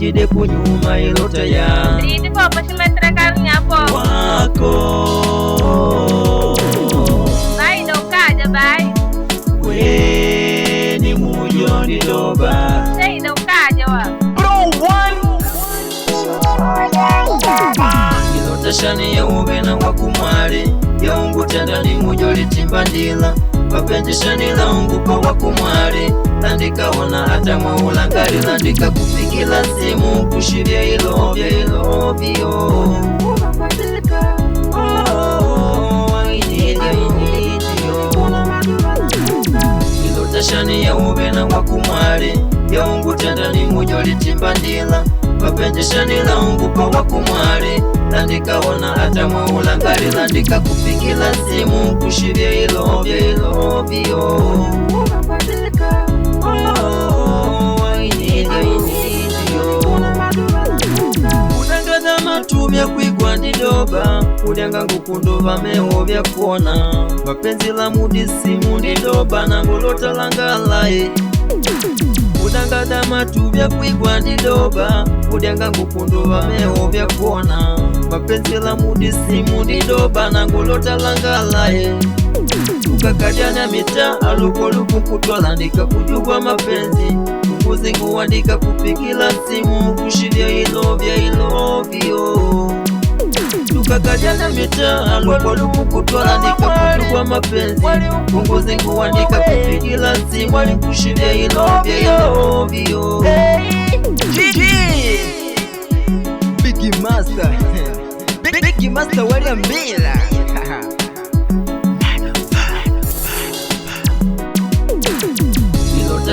Ujide kunyuma ilota ya Ridi popo shimetra karunya po wako Bai do kaja bai We ni mujo ni doba Shei do kaja wa Bro one Ilota shani ya ubena wakumwari Ya ungu tenda ni mujo litimbandila Wapenzi shani la ungu kwa wakumwari Landika wana hata mwaulangari Landika kupikila simu kushiria ilovya ilovyo Ilota shani ya ubena wakumwari Ya ungu tenda ni mujo litimbandila Wapenzi shani la ungu kwa wakumwari Landika wana hata mwaulangari Landika kupikila simu kushiria ilovya ilovyo Udangada matumya kwigwa ndidoba Udanga ngukundu vameho vya kuona Mapenzi la mudisimu ndidoba na ngolota langalae Udangada matuvya kwigwa ndidoba Udanga ngukundu vameho vya kuona Mapenzi la mudisimu ndidoba na ngolota langalae Tukakajana mita alukoluku kutwalandika kujugwa mapenzi Munguzi nguwandika kupikila simu kushiria ilovya ilovyo Tukakajana mita alukoluku kutwalandika kujugwa mapenzi Munguzi nguwandika kupikila simu kushiria ilovya ilovyo Biggie Master Biggie Master waliambila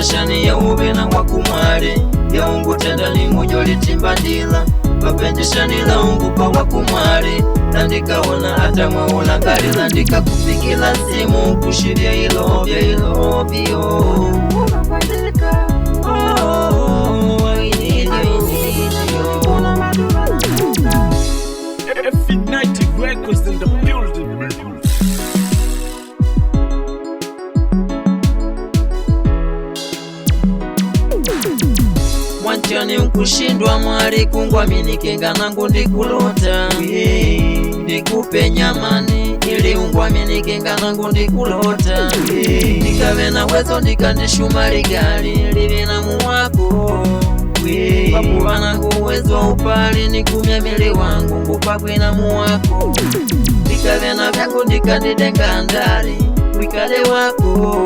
Shani ya ubena wakumwari Ya ungu tenda ni mujo litimbandila Mapenzi shani la ungu kwa wakumwari Landika wana hata mwaulangari Landika kupikila simu kushiria ilovya ilovyo F90 Records in the building. Wanchani mkushindwa mwari kungwa minikenga nangu ndikulota Nikupe nyamani ili ungwa minikenga nangu ndikulota Nikawe na wezo nikandishumari gari livina muwako Wakuvana kuwezo upali nikumya mili wangu ngupakwe na muwako Nikawe na vyangu nikandidenga ndari wikale wako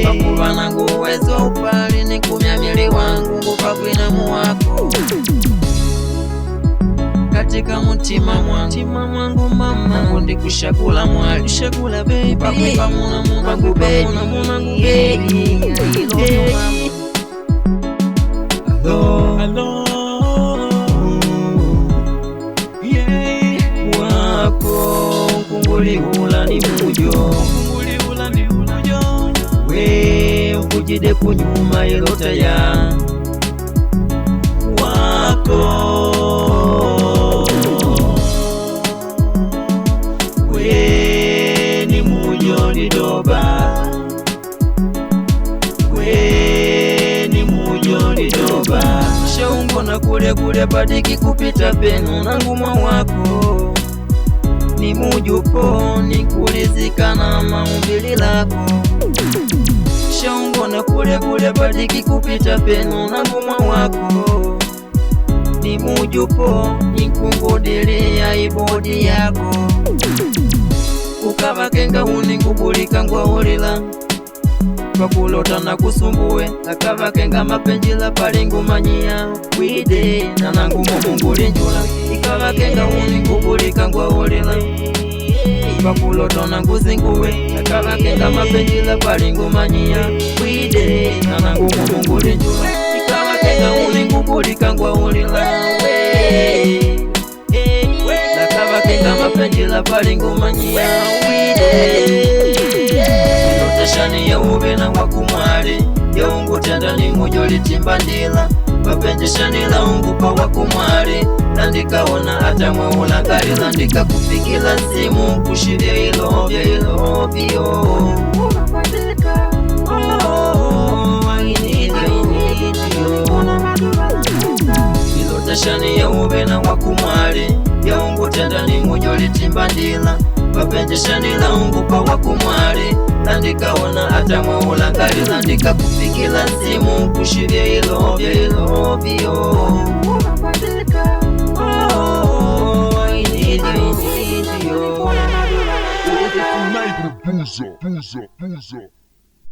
Wakuvana kuwezo upali nikumya mili wangu ngupakwe na muwako Katika mutima mwangu mama Nangu ndikushakula mwali Shakula baby Pakwe pamuna munangu baby Hello. Wako kunguli ula ni mujo We ukujide kunyuma ilota ya Wako We ni mujo ni doba We ni mujo ni doba Shaungo na kule padiki kupita penu nanguma wako Ni mujupo ni kulizika na maumbili lako Shaungo na kule padiki kupita penu nanguma wako Ni mujupo ni kungodelea ibodi yako Ukava kenga huni ngubulika ngwa olila Pakulota na kusumbuwe Akava kenga mapenjila pali ngumanyia Wide na nangu munguli njula Ikava kenga huni ngubulika ngwa olila Pakulota na kuzinguwe Akava kenga mapenjila pali ngumanyia Wide na nangu munguli njula Ikava kenga huni ngubulika ngwa olila Akava kenga mapenjila pali ngumanyia Wide Shani ya ubena wakumwari Ya ungu tenda ni mujo litimbandila Mapenzi shani la ungu kwa wakumwari Landika wana hata mwaulangari Landika kupikila simu kushiria ilovya ilovyo I need you ndimbandila papenjeshanila ungupa wakumwali landikaona hata mwaulangalila ndikakufikila simu kushivya ilovyo I need you. Producer.